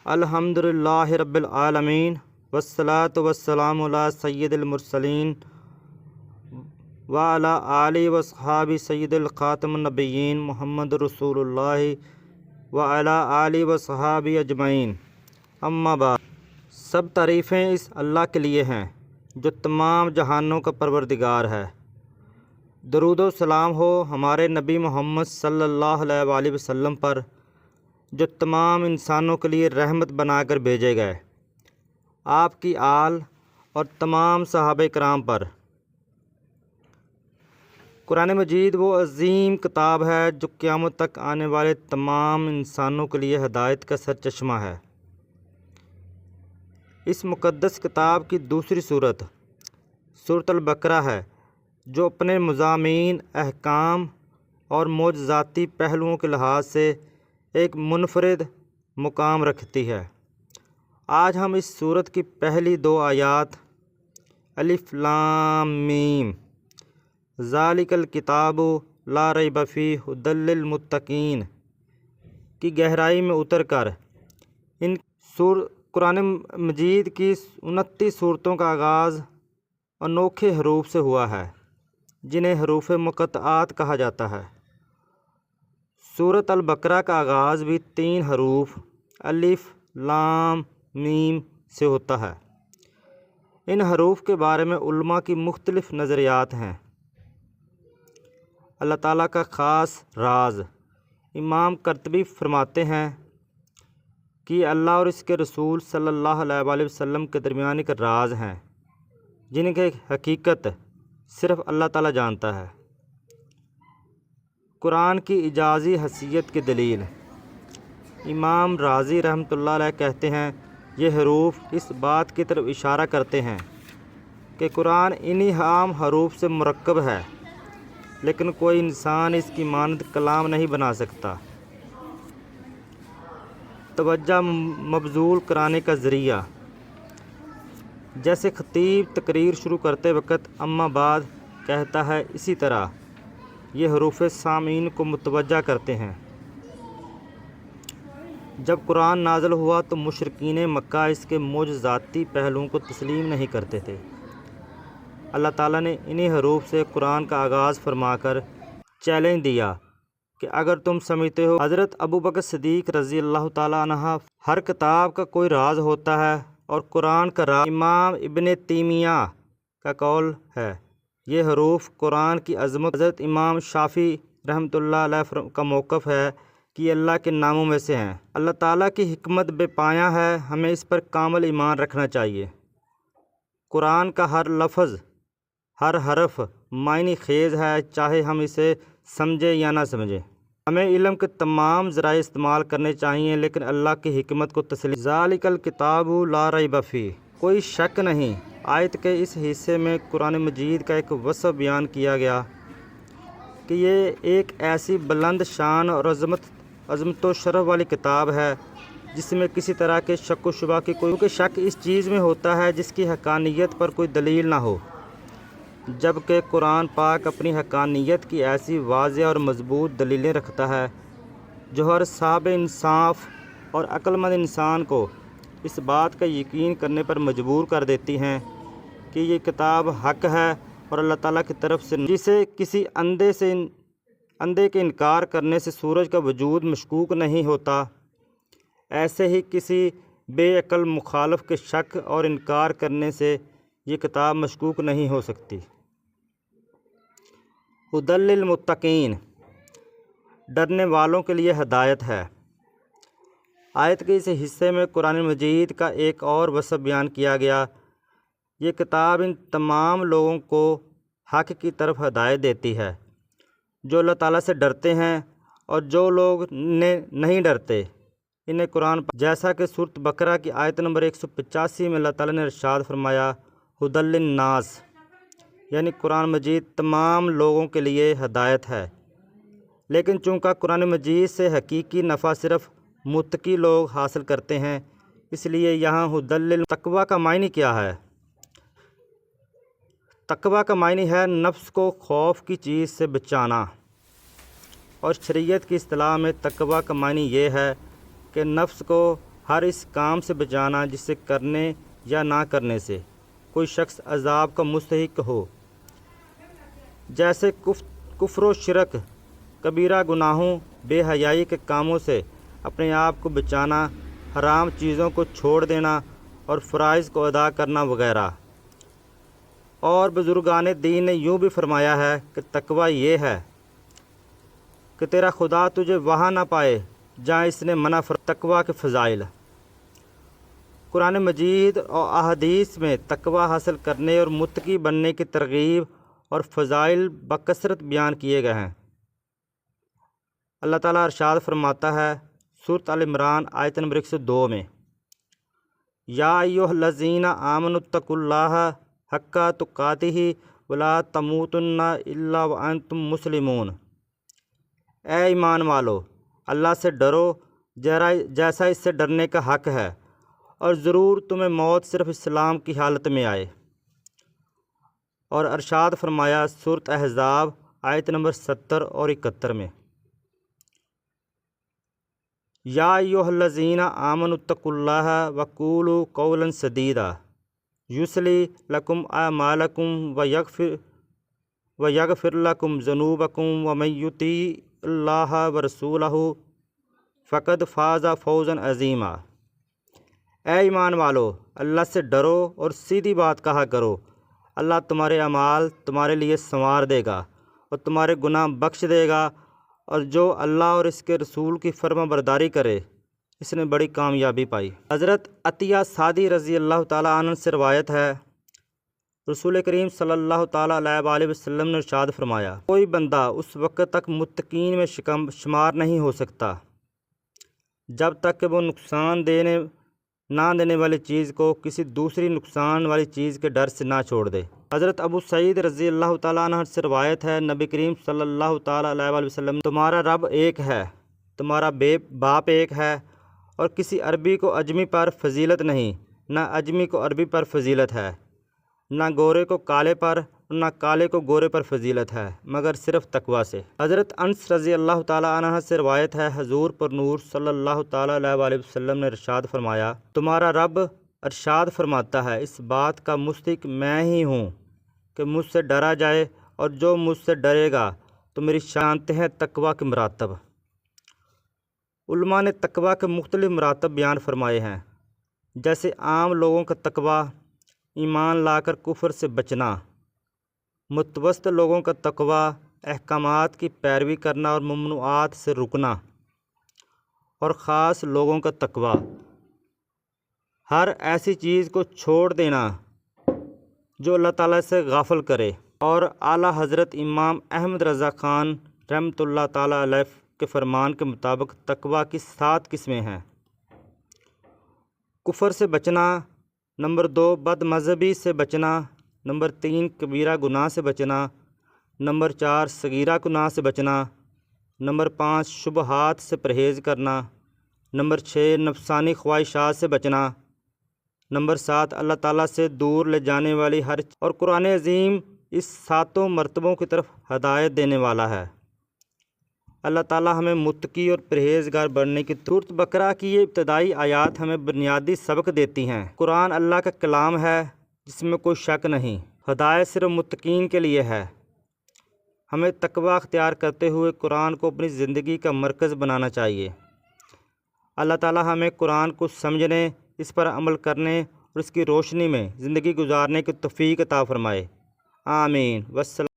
الحمدللہ رب العالمین والصلاة والسلام علی سید المرسلین وعلی آلہ واصحابہ سید الخاتم النبیین محمد رسول اللہ وعلی آلہ واصحابہ اجمعین، اما بعد۔ سب تعریفیں اس اللہ کے لیے ہیں جو تمام جہانوں کا پروردگار ہے۔ درود و سلام ہو ہمارے نبی محمد صلی اللہ علیہ وآلہ وسلم پر، جو تمام انسانوں کے لیے رحمت بنا کر بھیجے گئے، آپ کی آل اور تمام صحابہ کرام پر۔ قرآن مجید وہ عظیم کتاب ہے جو قیامت تک آنے والے تمام انسانوں کے لیے ہدایت کا سرچشمہ ہے۔ اس مقدس کتاب کی دوسری صورت سورۃ البقرہ ہے، جو اپنے مضامین، احکام اور معجزاتی پہلوؤں کے لحاظ سے ایک منفرد مقام رکھتی ہے۔ آج ہم اس سورت کی پہلی 2 آیات الف لام میم ذالک الکتاب لا ریب فیہ ھدی للمتقین کی گہرائی میں اتر کر ان قرآن مجید کی 29 صورتوں کا آغاز انوکھے حروف سے ہوا ہے، جنہیں حروف مقطعات کہا جاتا ہے۔ سورۃ البقرہ کا آغاز بھی 3 حروف الف لام میم سے ہوتا ہے۔ ان حروف کے بارے میں علماء کی مختلف نظریات ہیں۔ اللہ تعالیٰ کا خاص راز امام قرطبی فرماتے ہیں کہ اللہ اور اس کے رسول صلی اللہ علیہ وآلہ وسلم کے درمیان ایک راز ہیں جن کی حقیقت صرف اللہ تعالیٰ جانتا ہے۔ قرآن کی اعجازی حیثیت کی دلیل امام رازی رحمۃ اللہ علیہ کہتے ہیں، یہ حروف اس بات کی طرف اشارہ کرتے ہیں کہ قرآن انہی عام حروف سے مرکب ہے، لیکن کوئی انسان اس کی مانند کلام نہیں بنا سکتا۔ توجہ مبذول کرانے کا ذریعہ، جیسے خطیب تقریر شروع کرتے وقت اما بعد کہتا ہے، اسی طرح یہ حروف سامعین کو متوجہ کرتے ہیں۔ جب قرآن نازل ہوا تو مشرکین مکہ اس کے معجزاتی پہلوؤں کو تسلیم نہیں کرتے تھے۔ اللہ تعالیٰ نے انہی حروف سے قرآن کا آغاز فرما کر چیلنج دیا کہ اگر تم سمجھتے ہو حضرت ابوبکر صدیق رضی اللہ تعالیٰ عنہ ہر کتاب کا کوئی راز ہوتا ہے اور قرآن کا راز امام ابن تیمیہ کا قول ہے، یہ حروف قرآن کی عظمت۔ حضرت امام شافعی رحمۃ اللہ علیہ کا موقف ہے کہ یہ اللہ کے ناموں میں سے ہیں۔ اللہ تعالیٰ کی حکمت بے پایہ ہے، ہمیں اس پر کامل ایمان رکھنا چاہیے۔ قرآن کا ہر لفظ، ہر حرف معنی خیز ہے، چاہے ہم اسے سمجھیں یا نہ سمجھیں۔ ہمیں علم کے تمام ذرائع استعمال کرنے چاہیے، لیکن اللہ کی حکمت کو تسلیم۔ ذالک الکتاب لا ریب فیہ، کوئی شک نہیں۔ آیت کے اس حصے میں قرآن مجید کا ایک وصف بیان کیا گیا کہ یہ ایک ایسی بلند شان اور عظمت و شرف والی کتاب ہے جس میں کسی طرح کے شک و شبہ کی کوئی شک اس چیز میں ہوتا ہے جس کی حقانیت پر کوئی دلیل نہ ہو، جبکہ قرآن پاک اپنی حقانیت کی ایسی واضح اور مضبوط دلیلیں رکھتا ہے جو ہر صاحب انصاف اور عقل مند انسان کو اس بات کا یقین کرنے پر مجبور کر دیتی ہیں کہ یہ کتاب حق ہے اور اللہ تعالیٰ کی طرف سے، جسے کسی اندھے کے انکار کرنے سے سورج کا وجود مشکوک نہیں ہوتا، ایسے ہی کسی بے عقل مخالف کے شک اور انکار کرنے سے یہ کتاب مشکوک نہیں ہو سکتی۔ ھدی للمتقین، ڈرنے والوں کے لیے ہدایت ہے۔ آیت کے اس حصے میں قرآن مجید کا ایک اور وصف بیان کیا گیا، یہ کتاب ان تمام لوگوں کو حق کی طرف ہدایت دیتی ہے جو اللہ تعالیٰ سے ڈرتے ہیں، اور جو لوگ نہیں ڈرتے انہیں قرآن جیسا کہ سورۃ بقرہ کی آیت نمبر 185 میں اللہ تعالیٰ نے ارشاد فرمایا، ھدی للناس، یعنی قرآن مجید تمام لوگوں کے لیے ہدایت ہے۔ لیکن چونکہ قرآن مجید سے حقیقی نفع صرف متقی لوگ حاصل کرتے ہیں، اس لیے یہاں ھدی للتقویٰ کا معنی کیا ہے؟ تقویٰ کا معنی ہے نفس کو خوف کی چیز سے بچانا، اور شریعت کی اصطلاح میں تقویٰ کا معنی یہ ہے کہ نفس کو ہر اس کام سے بچانا جس سے کرنے یا نہ کرنے سے کوئی شخص عذاب کا مستحق ہو، جیسے کفر و شرک، کبیرہ گناہوں، بے حیائی کے کاموں سے اپنے آپ کو بچانا، حرام چیزوں کو چھوڑ دینا اور فرائض کو ادا کرنا وغیرہ۔ اور بزرگان دین نے یوں بھی فرمایا ہے کہ تقوی یہ ہے کہ تیرا خدا تجھے وہاں نہ پائے جہاں اس نے منع تقوی کے فضائل۔ قرآن مجید اور احادیث میں تقوی حاصل کرنے اور متقی بننے کی ترغیب اور فضائل بکثرت بیان کیے گئے ہیں۔ اللہ تعالیٰ ارشاد فرماتا ہے سورۃ آل عمران آیت نمبر 102 میں، یا ایھا الذین آمنوا اتقوا اللہ حق تقاتہ ولا تموتن الا وانتم مسلمون۔ اے ایمان والو، اللہ سے ڈرو جیسا اس سے ڈرنے کا حق ہے، اور ضرور تمہیں موت صرف اسلام کی حالت میں آئے۔ اور ارشاد فرمایا سورۃ احزاب آیت نمبر 70 اور 71 میں، یا ایھا الذین آمنوا اتقوا اللہ وقولوا قولا سدیدا یصلح لکم اعمالکم ویغفر لکم ذنوبکم ومن یطیع اللہ ورسولہ فقد فاز فوزا عظیما۔ اے ایمان والو، اللہ سے ڈرو اور سیدھی بات کہا کرو، اللہ تمہارے اعمال تمہارے لیے سنوار دے گا اور تمہارے گناہ بخش دے گا، اور جو اللہ اور اس کے رسول کی فرما برداری کرے اس نے بڑی کامیابی پائی۔ حضرت عطیہ سعدی رضی اللہ تعالیٰ عنہ سے روایت ہے، رسول کریم صلی اللہ تعالیٰ علیہ وآلہ وسلم نے ارشاد فرمایا، کوئی بندہ اس وقت تک متقین میں شمار نہیں ہو سکتا جب تک کہ وہ نقصان نہ دینے والی چیز کو کسی دوسری نقصان والی چیز کے ڈر سے نہ چھوڑ دے۔ حضرت ابو سعید رضی اللہ تعالیٰ عنہ سے روایت ہے، نبی کریم صلی اللہ تعالیٰ علیہ وآلہ وسلم، تمہارا رب ایک ہے، تمہارا باپ ایک ہے، اور کسی عربی کو اجمی پر فضیلت نہیں، نہ اجمی کو عربی پر فضیلت ہے، نہ گورے کو کالے پر نہ کالے کو گورے پر فضیلت ہے، مگر صرف تقوی سے۔ حضرت انس رضی اللہ تعالیٰ عنہ سے روایت ہے، حضور پر نور صلی اللہ تعالیٰ علیہ وآلہ وسلم نے ارشاد فرمایا، تمہارا رب ارشاد فرماتا ہے، اس بات کا مستحق میں ہی ہوں کہ مجھ سے ڈرا جائے، اور جو مجھ سے ڈرے گا تو میری شانتے ہیں تقوی کے مراتب۔ علماء نے تقوی کے مختلف مراتب بیان فرمائے ہیں، جیسے عام لوگوں کا تقوی ایمان لا کر کفر سے بچنا، متوسط لوگوں کا تقوی احکامات کی پیروی کرنا اور ممنوعات سے رکنا، اور خاص لوگوں کا تقوی ہر ایسی چیز کو چھوڑ دینا جو اللہ تعالیٰ سے غافل کرے۔ اور اعلیٰ حضرت امام احمد رضا خان رحمۃ اللہ تعالیٰ علیہ کے فرمان کے مطابق تقوی کی 7 قسمیں ہیں۔ کفر سے بچنا، نمبر 2 بد مذہبی سے بچنا، نمبر 3 کبیرہ گناہ سے بچنا، نمبر 4 صغیرہ گناہ سے بچنا، نمبر 5 شبہات سے پرہیز کرنا، نمبر 6 نفسانی خواہشات سے بچنا، نمبر 7 اللہ تعالیٰ سے دور لے جانے والی ہر اور قرآن عظیم اس 7 مرتبوں کی طرف ہدایت دینے والا ہے۔ اللہ تعالیٰ ہمیں متقی اور پرہیزگار بننے کی سورۃ بقرہ کی یہ ابتدائی آیات ہمیں بنیادی سبق دیتی ہیں۔ قرآن اللہ کا کلام ہے جس میں کوئی شک نہیں، ہدایت صرف متقین کے لیے ہے۔ ہمیں تقوی اختیار کرتے ہوئے قرآن کو اپنی زندگی کا مرکز بنانا چاہیے۔ اللہ تعالیٰ ہمیں قرآن کو سمجھنے، اس پر عمل کرنے اور اس کی روشنی میں زندگی گزارنے کی توفیق عطا فرمائے۔ آمین۔ والسلام۔